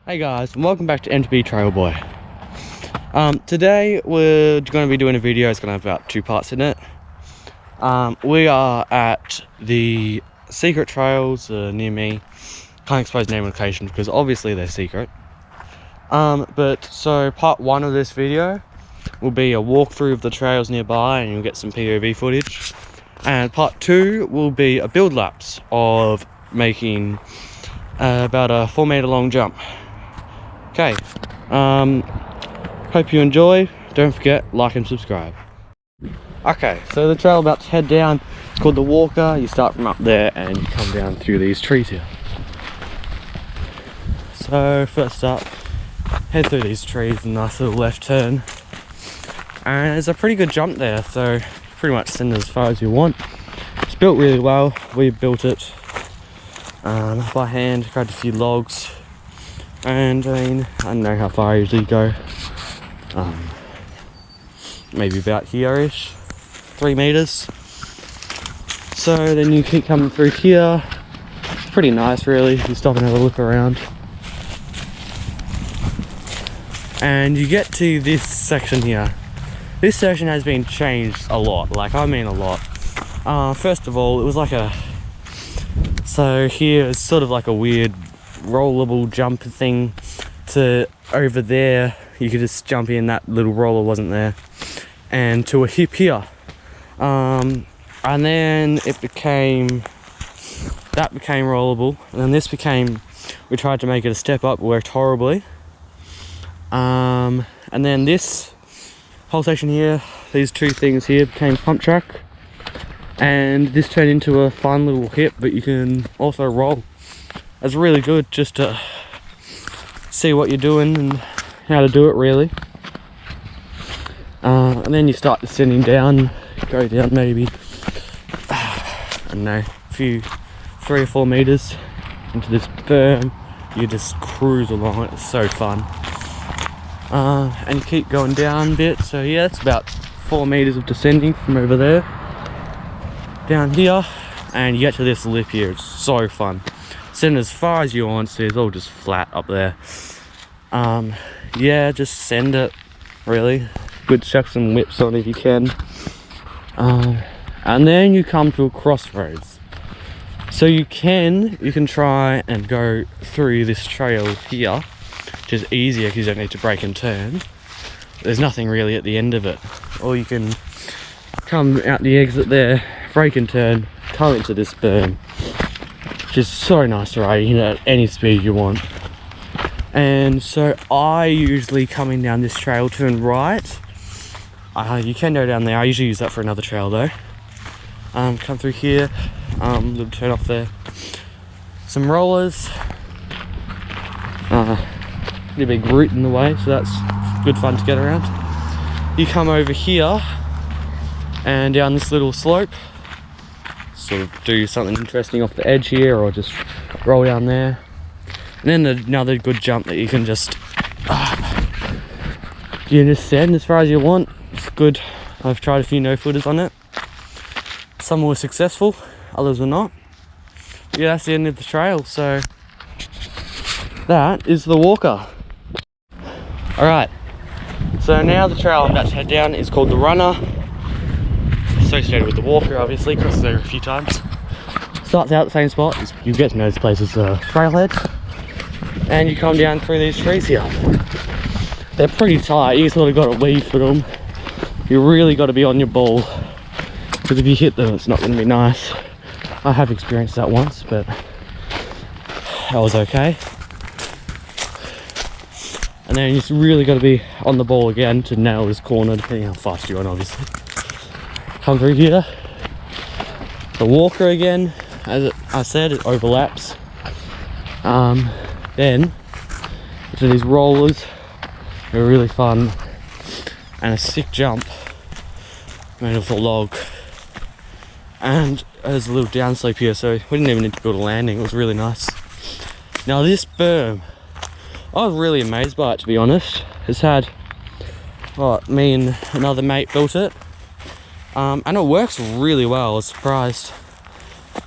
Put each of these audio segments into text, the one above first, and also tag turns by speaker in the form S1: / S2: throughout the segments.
S1: Hey guys, and welcome back to MTB Trail Boy. Today we're going to be doing a video. It's going to have about 2 parts in it. We are at the secret trails near me. Can't expose name and location because obviously they're secret. So part 1 of this video will be a walkthrough of the trails nearby and you'll get some POV footage. And part 2 will be a build laps of making about a 4-meter long jump. Okay, hope you enjoy. Don't forget, like and subscribe. Okay, so the trail about to head down, it's called the Walker. You start from up there and you come down through these trees here. So first up, head through these trees, a nice little left turn. And there's a pretty good jump there, so pretty much send it as far as you want. It's built really well. We built it by hand, grabbed a few logs. And I don't know how far I usually go. Maybe about here-ish, 3 meters. So then you keep coming through here. It's pretty nice, really. You stop and have a look around. And you get to this section here. This section has been changed a lot, like I mean a lot. First of all, it was like so here it's sort of like a weird rollable jump thing to over there. You could just jump in, that little roller wasn't there, and to a hip here. And then that became rollable, and then this became, we tried to make it a step up, worked horribly. And then this whole section here, these 2 things here became pump track, and this turned into a fun little hip, but you can also roll. It's really good just to see what you're doing and how to do it, really. And then you start descending down, go down maybe, I don't know, a few 3 or 4 meters into this berm. You just cruise along it, it's so fun. And you keep going down a bit, so yeah, it's about 4 meters of descending from over there down here, and you get to this lip here. It's so fun. Send as far as you want, so it's all just flat up there. Yeah, just send it, really. Good, chuck some whips on if you can. And then you come to a crossroads. So you can try and go through this trail here, which is easier because you don't need to brake and turn. There's nothing really at the end of it. Or you can come out the exit there, brake and turn, come into this berm, which is so nice to ride, you know, at any speed you want. And so I usually, coming down this trail, turn right. You can go down there. I usually use that for another trail though. Come through here, little turn off there. Some rollers. Pretty big root in the way, so that's good fun to get around. You come over here and down this little slope. Sort of do something interesting off the edge here, or just roll down there. And then another good jump that you can just send as far as you want. It's good. I've tried a few no-footers on it. Some were successful, others were not. But yeah, that's the end of the trail. So that is the Walker. Alright, so now the trail I'm about to head down is called the Runner. Associated with the Walker, obviously, crossed there a few times. Starts out at the same spot. You get to know this place as a trailhead, and you come down through these trees here. They're pretty tight. You sort of got to weave for them. You really got to be on your ball, because if you hit them, it's not going to be nice. I have experienced that once, but that was okay. And then you just really got to be on the ball again to nail this corner, depending how fast you're on, obviously. Come through here, the Walker again. As I said, it overlaps. Then to these rollers, they're really fun, and a sick jump made of a log. And there's a little downslope here, so we didn't even need to build a landing. It was really nice. Now this berm, I was really amazed by it, to be honest. It's had, me and another mate built it. And it works really well. I was surprised.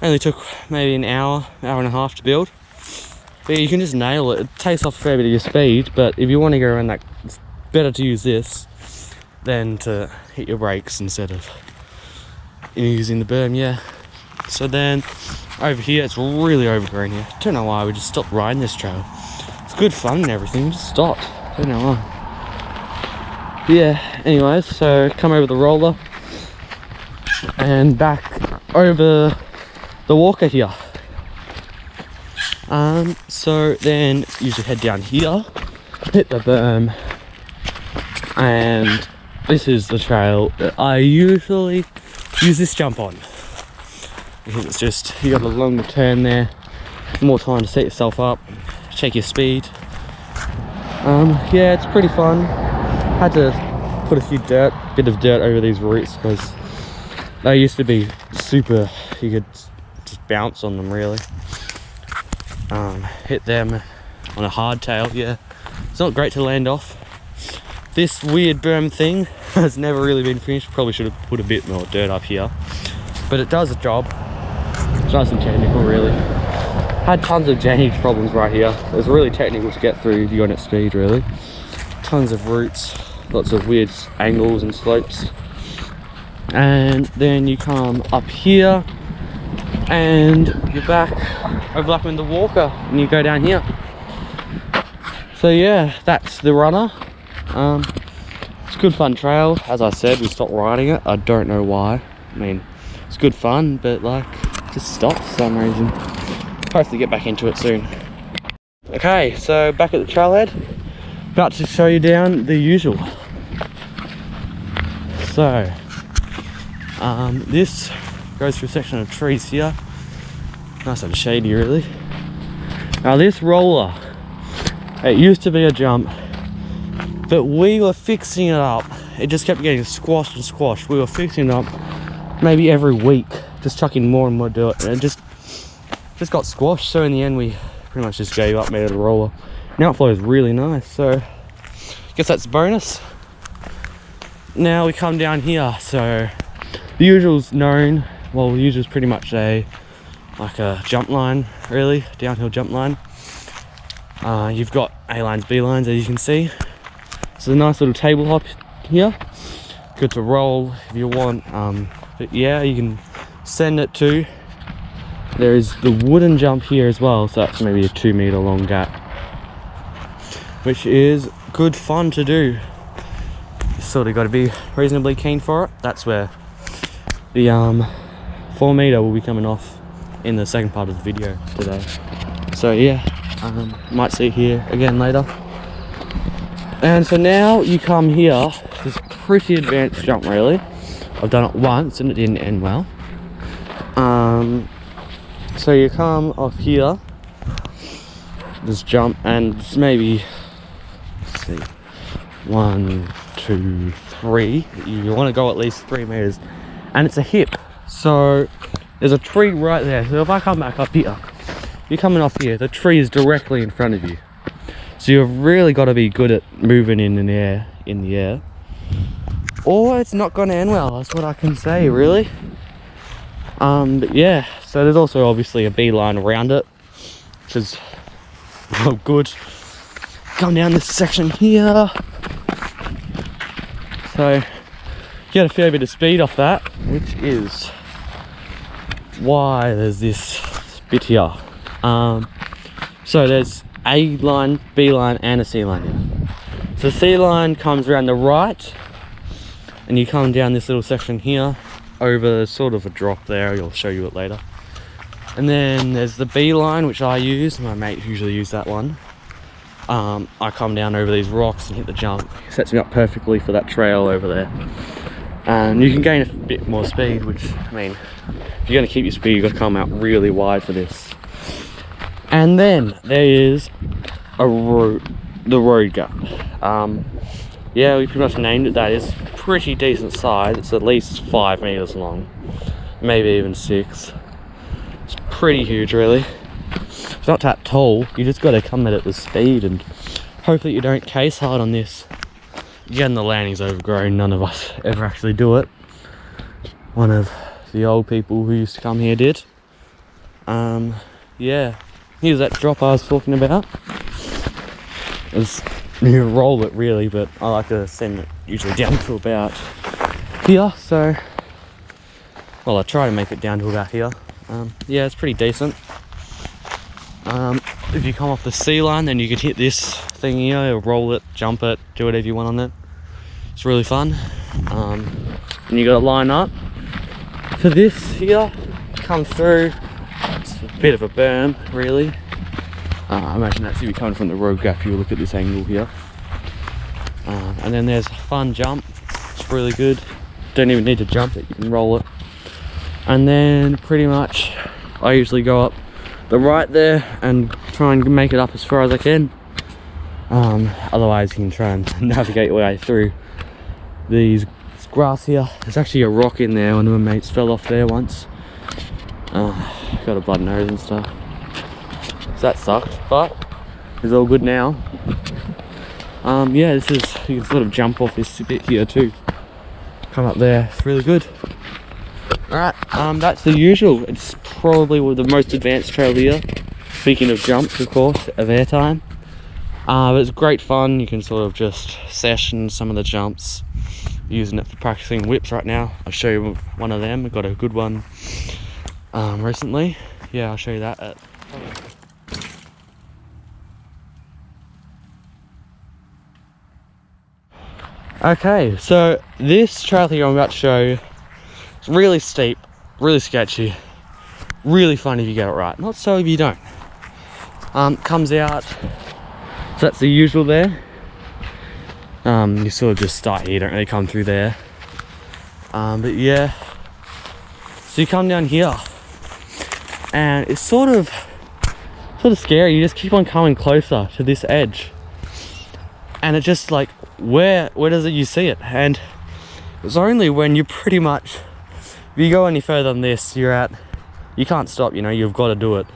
S1: Only took maybe an hour and a half to build. But you can just nail it. It takes off a fair bit of your speed, but if you want to go around that, it's better to use this than to hit your brakes instead of using the berm, yeah. So then over here, it's really overgrown here. Don't know why we just stopped riding this trail. It's good fun and everything, we just stopped. Don't know why. Yeah, anyways, so come over the roller and back over the walker here. So then you should head down here, hit the berm, and this is the trail that I usually use this jump on. Because it's just, you got a longer turn there, more time to set yourself up, check your speed. Yeah, it's pretty fun. Had to put a bit of dirt over these roots because they used to be super, you could just bounce on them really. Hit them on a hardtail, yeah. It's not great to land off. This weird berm thing has never really been finished. Probably should have put a bit more dirt up here. But it does a job. It's nice and technical really. Had tons of drainage problems right here. It's really technical to get through if you're on at speed really. Tons of roots, lots of weird angles and slopes. And then you come up here and you're back overlapping the walker and you go down here. So yeah, that's the runner. It's a good fun trail. As I said, we stopped riding it. I don't know why. I mean, it's good fun, but like, just stopped for some reason. Hopefully get back into it soon. Okay, so back at the trailhead. About to show you down the usual. So, this goes through a section of trees here. Nice and shady really. Now this roller, it used to be a jump, but we were fixing it up. It just kept getting squashed and squashed. We were fixing it up maybe every week, just chucking more and more dirt, and it just got squashed. So in the end we pretty much just gave up, made it a roller. Now it flows really nice, so I guess that's a bonus. Now we come down here, so the usual's known. Well, the usual's pretty much like a jump line really, downhill jump line. You've got A lines, B lines, as you can see. It's a nice little table hop here, good to roll if you want. But yeah, you can send it to. There is the wooden jump here as well, so that's maybe a 2 meter long gap, which is good fun to do. You sort of got to be reasonably keen for it. That's where the 4 meter will be coming off in the second part of the video today. So yeah, might see it here again later. And so now you come here, this pretty advanced jump really. I've done it once and it didn't end well. So you come off here, this jump, and it's maybe, let's see, 1, 2, 3. You want to go at least 3 meters, and it's a hip. So there's a tree right there. So if I come back up here, you're coming off here, the tree is directly in front of you. So you've really got to be good at moving in the air, or it's not going to end well. That's what I can say really. But yeah, so there's also obviously a B line around it, which is good. Come down this section here, so get a fair bit of speed off that, which is why there's this bit here. So there's A line, B line, and a C line here. So C line comes around the right, and you come down this little section here over sort of a drop there. I'll show you it later. And then there's the B line, which I use. My mates usually use that one. I come down over these rocks and hit the jump. It sets me up perfectly for that trail over there. And you can gain a bit more speed, which, I mean, if you're going to keep your speed, you've got to come out really wide for this. And then there is the road gap. Yeah, we pretty much named it that. It's pretty decent size. It's at least 5 meters long, maybe even 6. It's pretty huge really. It's not that tall, you just got to come at it with speed, and hopefully you don't case hard on this. Again, the landing's overgrown, none of us ever actually do it. One of the old people who used to come here did. Yeah, here's that drop I was talking about. You roll it really, but I like to send it usually down to about here, so well, I try to make it down to about here. Yeah, it's pretty decent. If you come off the sea line, then you could hit this thing here, or roll it, jump it, do whatever you want on it. It's really fun. And you got to line up for this here, come through. It's a bit of a berm, really. I imagine that's if you're coming from the road gap, you look at this angle here. And then there's a fun jump. It's really good. Don't even need to jump it, you can roll it. And then pretty much I usually go up the right there and try and make it up as far as I can. Otherwise you can try and navigate your way through these grass here. There's actually a rock in there. One of my mates fell off there once. Got a blood nose and stuff, so that sucked, but it's all good now. Yeah, this is, you can sort of jump off this bit here too, come up there. It's really good. Alright, that's the usual. It's probably the most advanced trail here, speaking of jumps, of course, of airtime. But it's great fun. You can sort of just session some of the jumps, using it for practicing whips right now. I'll show you one of them. We've got a good one recently. Yeah, I'll show you that. Okay, so this trail here I'm about to show you, it's really steep, really sketchy, really fun if you get it right, not so if you don't. Comes out, so that's the usual there. You sort of just start here, you don't really come through there. But yeah, so you come down here, and it's sort of scary. You just keep on coming closer to this edge, and it just like, where does it you see it? And it's only when you pretty much, if you go any further than this, you can't stop, you know, you've got to do it.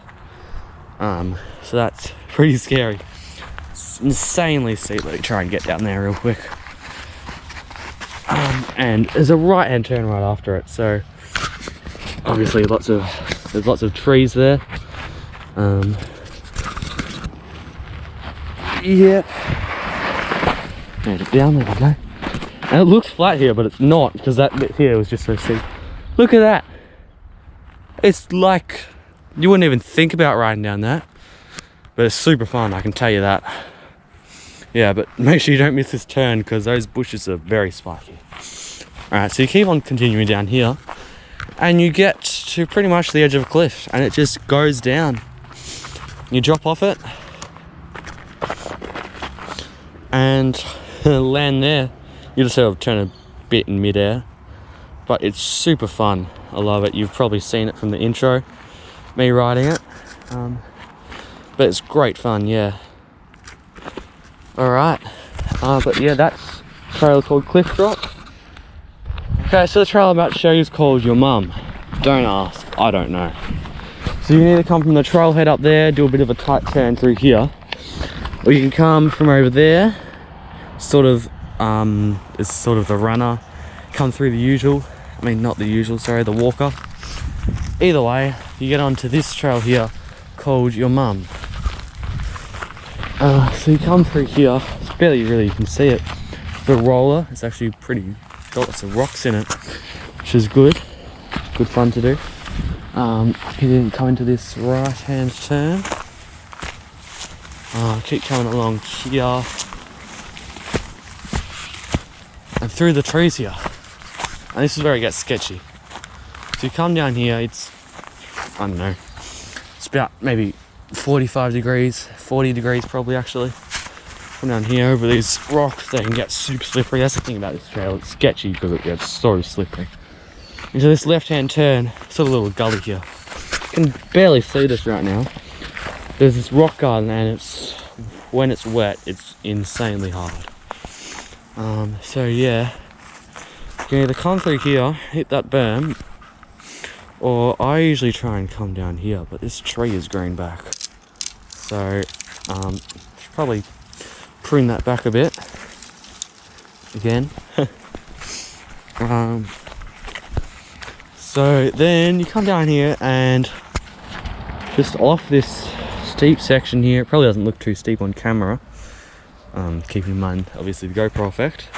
S1: So that's pretty scary. It's insanely steep. Let me try and get down there real quick. And there's a right hand turn right after it, so obviously there's lots of trees there. Yeah, made it down, there we go. And it looks flat here, but it's not, because that bit here was just so steep. Look at that. It's like, you wouldn't even think about riding down that, but it's super fun, I can tell you that. Yeah, but make sure you don't miss this turn, because those bushes are very spiky. Alright, so you keep on continuing down here, and you get to pretty much the edge of a cliff, and it just goes down. You drop off it, and land there. You just sort of turn a bit in midair, but it's super fun. I love it. You've probably seen it from the intro, me riding it, but it's great fun. Yeah. All right, but yeah, that's a trail called Cliff Drop. Okay, so the trail I'm about to show you is called Your Mum. Don't ask, I don't know. So you can either come from the trailhead up there, do a bit of a tight turn through here, or you can come from over there, sort of, it's sort of the runner, come through the usual, not the usual, sorry, the walker. Either way, you get onto this trail here called Your Mum. So you come through here, it's barely really, you can see it. The roller, it's actually pretty, got lots of rocks in it, which is good fun to do. You then come into this right hand turn. Keep coming along here and through the trees here, and this is where it gets sketchy. So you come down here, it's, I don't know, it's about maybe 45 degrees, 40 degrees probably actually. Come down here over these rocks, they can get super slippery. That's the thing about this trail, it's sketchy because it gets so slippery. Into this left hand turn, sort of a little gully here. You can barely see this right now. There's this rock garden, and it's, when it's wet, it's insanely hard. So yeah, you can either come through here, hit that berm, or I usually try and come down here, but this tree is growing back. So, should probably prune that back a bit, again. So then you come down here, and just off this steep section here. It probably doesn't look too steep on camera. Keep in mind, obviously, the GoPro effect,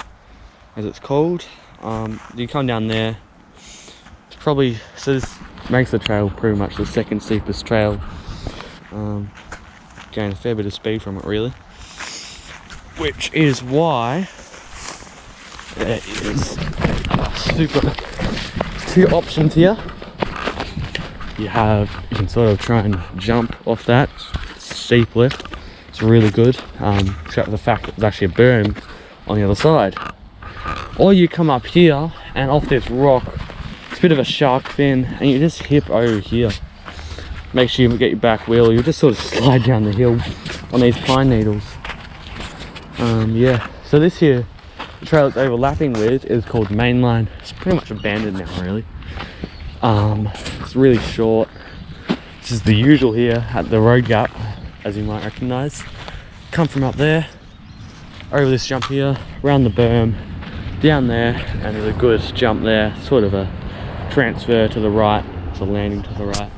S1: as it's called. You come down there. It's probably, so this makes the trail pretty much the second steepest trail. Gain a fair bit of speed from it, really. Which is why there is two options here. You can sort of try and jump off that steep lift. It's really good, except for the fact that there's actually a berm on the other side. Or you come up here and off this rock, it's a bit of a shark fin, and you just hip over here. Make sure you get your back wheel. You just sort of slide down the hill on these pine needles. Yeah, so this here, the trail it's overlapping with is called Mainline. It's pretty much abandoned now, really. It's really short. This is the usual here at the road gap, as you might recognise. Come from up there, over this jump here, around the berm, down there, and there's a good jump there, sort of a transfer to the right, it's a landing to the right.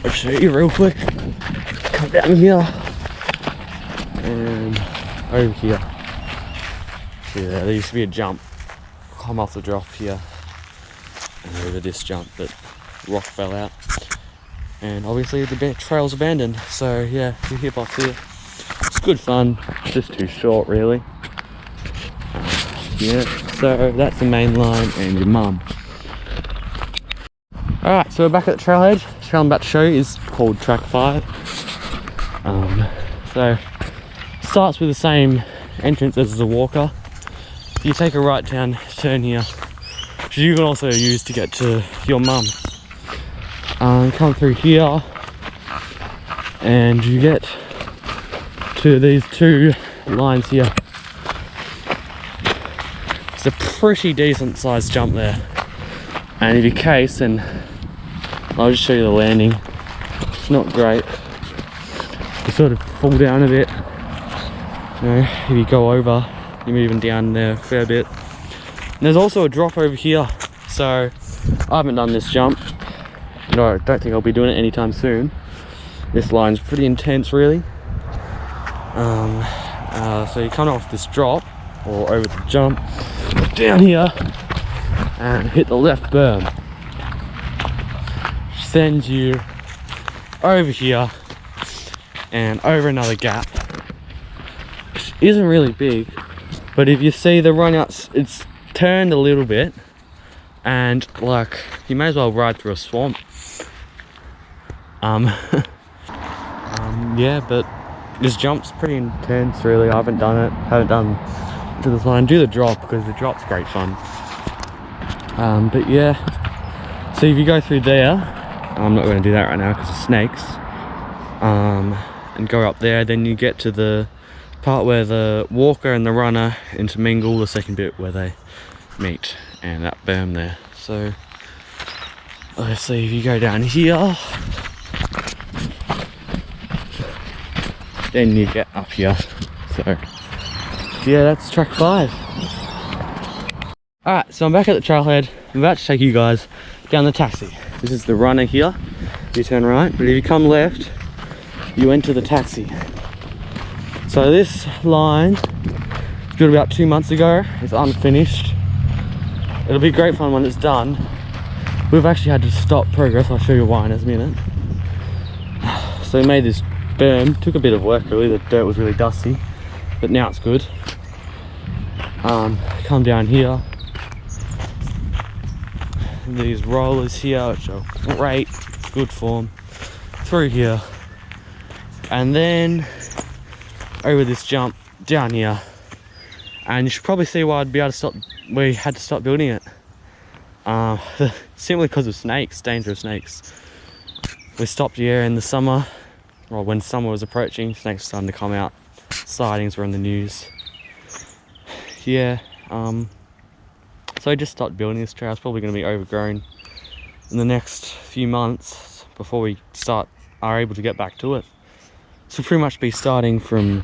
S1: I'll show you real quick. Come down here and over here. Yeah, there used to be a jump. Come off the drop here and over this jump, but rock fell out. And obviously the trail's abandoned, so yeah, you hip off here. It's good fun, just too short really. Yeah, so that's the main line and your mum. Alright, so we're back at the trailhead. The trail I'm about to show you is called Track 5. So starts with the same entrance as the walker. You take a right turn here, which you can also use to get to your mum. Come through here and you get to these two lines here. It's a pretty decent sized jump there, and if you case, then I'll just show you the landing. It's not great. You sort of fall down a bit, you know, if you go over, you're moving down there a fair bit. And there's also a drop over here, so I haven't done this jump. No, I don't think I'll be doing it anytime soon. This line's pretty intense, really. So you come off this drop, or over the jump, down here, and hit the left berm. Which sends you over here, and over another gap. Which isn't really big, but if you see the run outs, it's turned a little bit, and like, you may as well ride through a swamp. Yeah, but this jump's pretty intense, really. I haven't done it, haven't done to this line. Do the drop, because the drop's great fun. But yeah, so if you go through there, I'm not going to do that right now because of snakes, and go up there, then you get to the part where the walker and the runner intermingle, the second bit where they meet, and that berm there. So let's see, if you go down here, then you get up here. So yeah, that's track 5. Alright, so I'm back at the trailhead. I'm about to take you guys down the taxi. This is the runner here. You turn right, but if you come left, you enter the taxi. So this line was built about 2 months ago. It's unfinished. It'll be great fun when it's done. We've actually had to stop progress. I'll show you why in a minute. So we made this berm. Took a bit of work, really. The dirt was really dusty, but now it's good. Come down here. These rollers here, which are great, good form. Through here, and then over this jump down here. And you should probably see why I'd be able to stop. We had to stop building it. Simply because of snakes, dangerous snakes. We stopped here in the summer. Well, when summer was approaching, snakes were starting to come out. Sightings were in the news. Yeah, so I just stopped building this trail. It's probably going to be overgrown in the next few months before we are able to get back to it. So we'll pretty much be starting from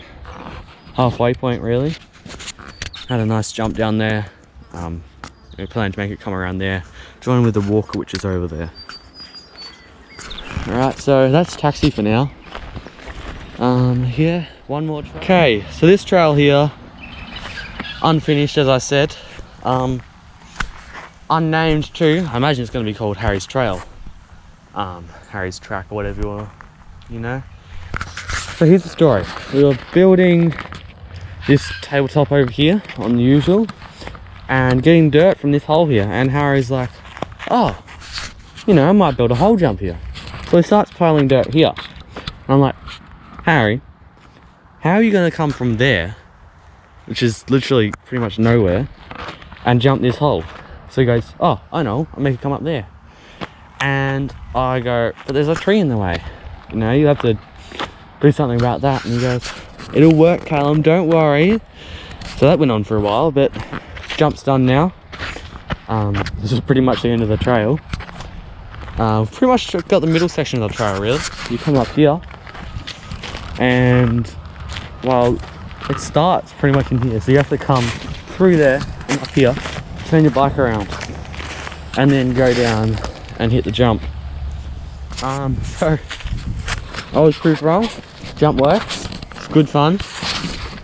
S1: halfway point, really. Had a nice jump down there. We plan to make it come around there, join with the walker, which is over there. Alright, so that's taxi for now. Yeah, one more trail. Okay, so this trail here, unfinished as I said. Unnamed too. I imagine it's going to be called Harry's Trail. Harry's Track or whatever you want to, you know. So here's the story. We were building this tabletop over here on the usual and getting dirt from this hole here, and Harry's like, oh, you know, I might build a hole jump here. So he starts piling dirt here. And I'm like, Harry, how are you going to come from there, which is literally pretty much nowhere, and jump this hole? So he goes, oh, I know, I'll make it come up there. And I go, but there's a tree in the way. You know, you have to do something about that. And he goes, it'll work, Callum, don't worry. So that went on for a while, but jump's done now. This is pretty much the end of the trail. We've pretty much got the middle section of the trail, really. You come up here, and, well, it starts pretty much in here. So you have to come through there and up here, turn your bike around, and then go down and hit the jump. So I was proved wrong. Jump works. It's good fun.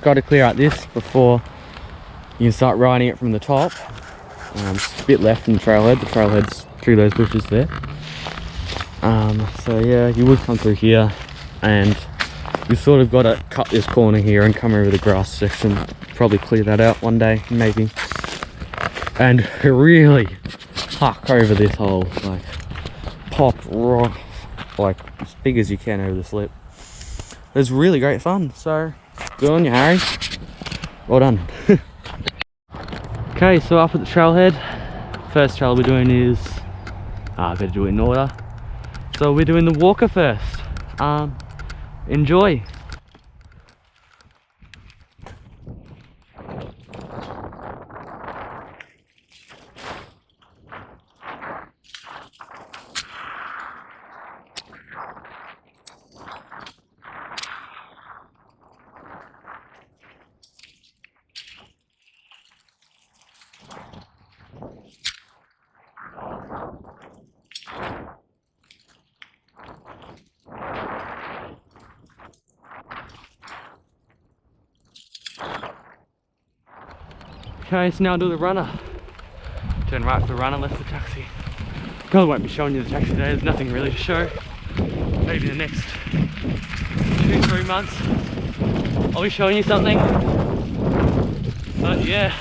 S1: Got to clear out this before you can start riding it from the top. Just a bit left from the trailhead. The trailhead's through those bushes there. So yeah, you would come through here, and you sort of got to cut this corner here and come over the grass section. Probably clear that out one day, maybe. And really huck over this hole, like pop rock, like as big as you can over the slip. It was really great fun, so good on you, Harry. Well done. Okay, so up at the trailhead, first trail we're doing is, I better do it in order. So we're doing the walker first. Enjoy. Okay, so now do the runner. Turn right for the runner, left for the taxi. Probably won't be showing you the taxi today, there's nothing really to show. Maybe the next 2-3 months I'll be showing you something. But yeah.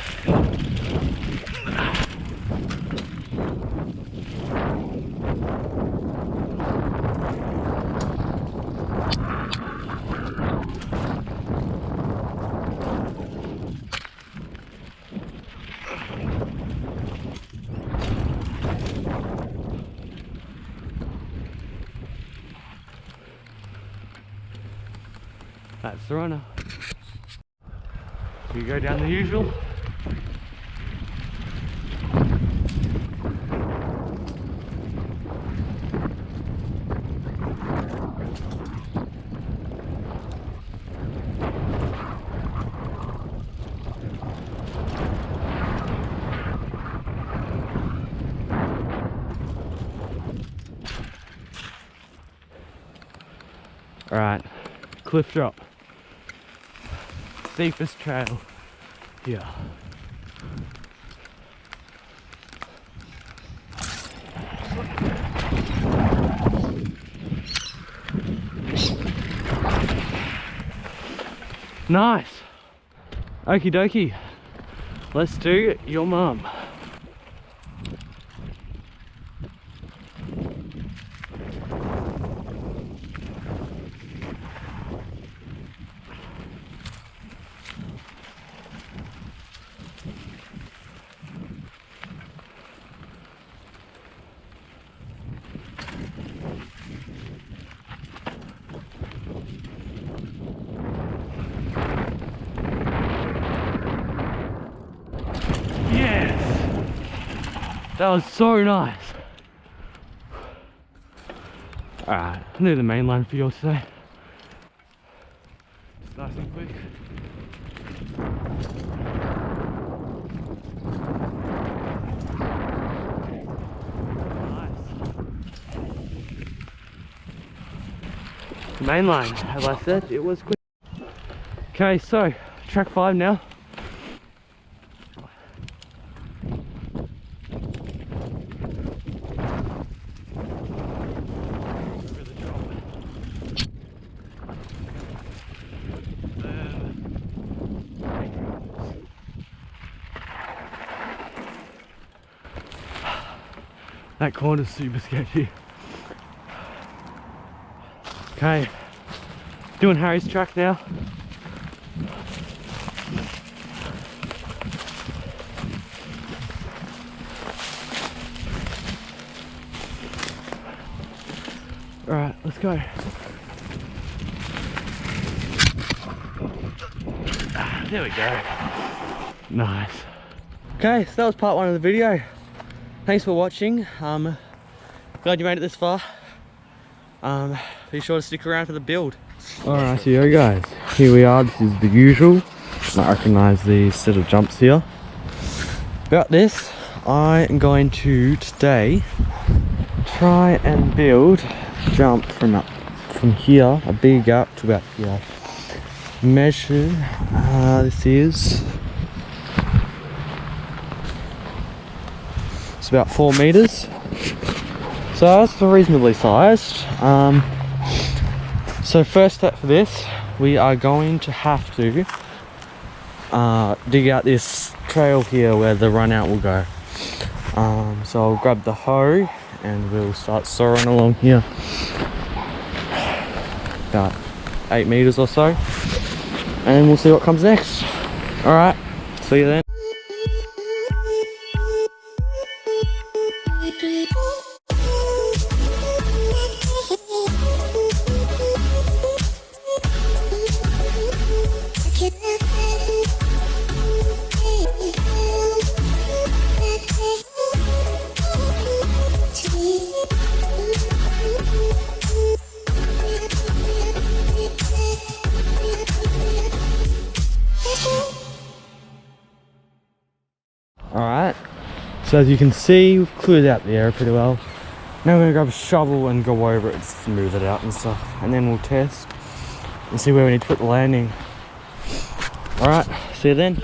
S1: That's the runner. You go down the usual. Alright, cliff drop. Safest trail here. Nice. Okie dokie. Let's do your mum. That was so nice. Alright, I'll do the main line for you all today. It's nice and quick. Nice. main line, as I said, it was quick. Okay, so track 5 now. That corner's super sketchy. Okay, doing Harry's track now. Alright, let's go. There we go. Nice. Okay, so that was part 1 of the video. Thanks for watching. Glad you made it this far. Be sure to stick around for the build. Alright, so yo guys, here we are. This is the usual. I recognise the set of jumps here. About this, I am going to today try and build jump from here, a big gap to about here. Measure, this is, it's about 4 meters. So that's reasonably sized. So first step for this, we are going to have to dig out this trail here where the run out will go. So I'll grab the hoe and we'll start sawing along here. About 8 meters or so. And we'll see what comes next. Alright, see you then. Alright, so as you can see, we've cleared out the area pretty well. Now we're going to grab a shovel and go over it, just smooth it out and stuff. And then we'll test and see where we need to put the landing. Alright, see you then.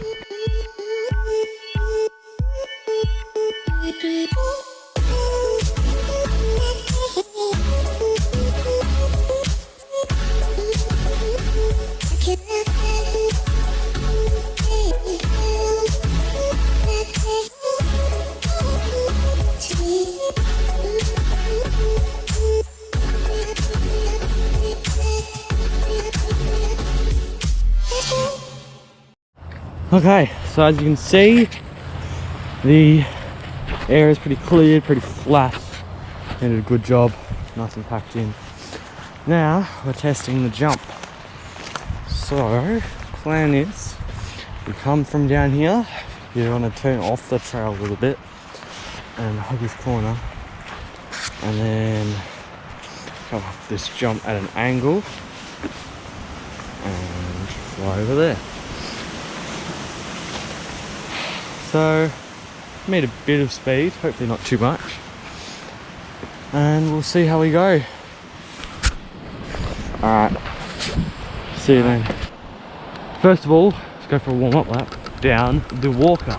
S1: Okay, so as you can see, the air is pretty clear, pretty flat. They did a good job, nice and packed in. Now we're testing the jump. So plan is, you come from down here, you want to turn off the trail a little bit and hug this corner, and then come up this jump at an angle and fly over there. So made a bit of speed, hopefully not too much, and we'll see how we go. Alright, see you then. First of all, let's go for a warm-up lap down the walker.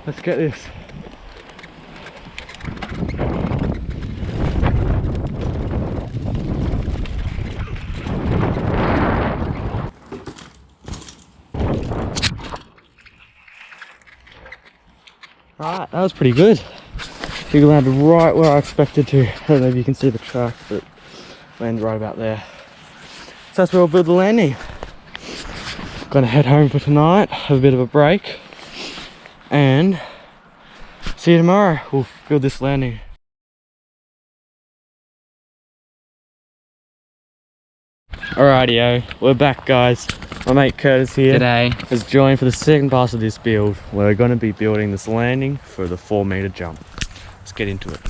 S1: Let's get this. Alright, that was pretty good. We landed right where I expected to. I don't know if you can see the track, but landed right about there. So that's where we'll build the landing. Gonna head home for tonight, have a bit of a break, and see you tomorrow. We'll build this landing. Alrightio, we're back guys. My mate Curtis here has joined for the second pass of this build. We're going to be building this landing for the 4-meter jump. Let's get into it.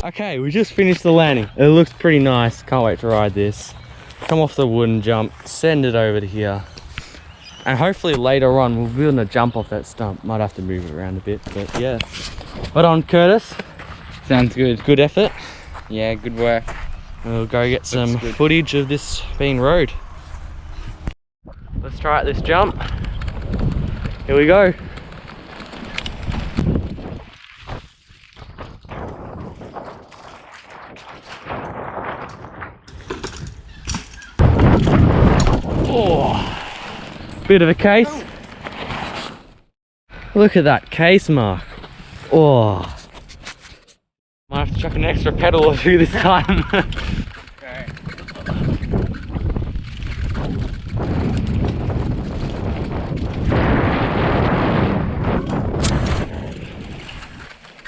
S1: Okay, we just finished the landing. It looks pretty nice. Can't wait to ride this. Come off the wooden jump, send it over to here. And hopefully later on we'll be able to jump off that stump. Might have to move it around a bit, but yeah. But on Curtis.
S2: Sounds good.
S1: Good effort.
S2: Yeah, good work.
S1: We'll go get some footage of this being rode. Let's try out this jump. Here we go. Oh, bit of a case. Look at that case mark. Oh, might have to chuck an extra pedal or two this time.
S2: Okay.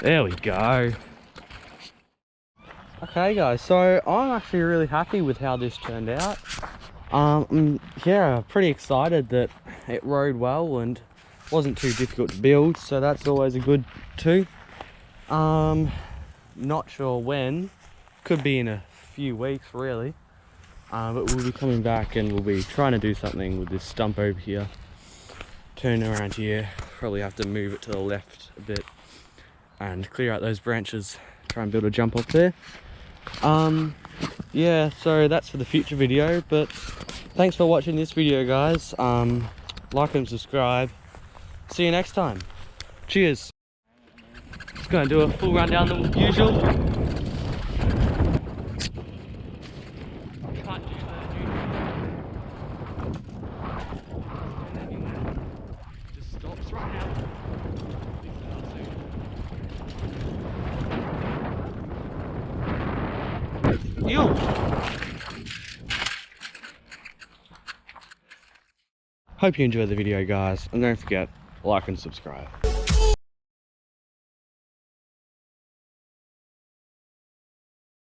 S1: There we go. Okay guys, so I'm actually really happy with how this turned out. Yeah, pretty excited that it rode well and wasn't too difficult to build, so that's always a good too. Not sure when, could be in a few weeks really, but we'll be coming back and we'll be trying to do something with this stump over here. Turn around here, probably have to move it to the left a bit and clear out those branches, try and build a jump off there. Yeah, so that's for the future video, but thanks for watching this video guys. Like and subscribe. See you next time. Cheers. Just gonna do a full rundown the usual. Can't do that, just stops right now. Yo! Hope you enjoyed the video guys, and don't forget, like and subscribe.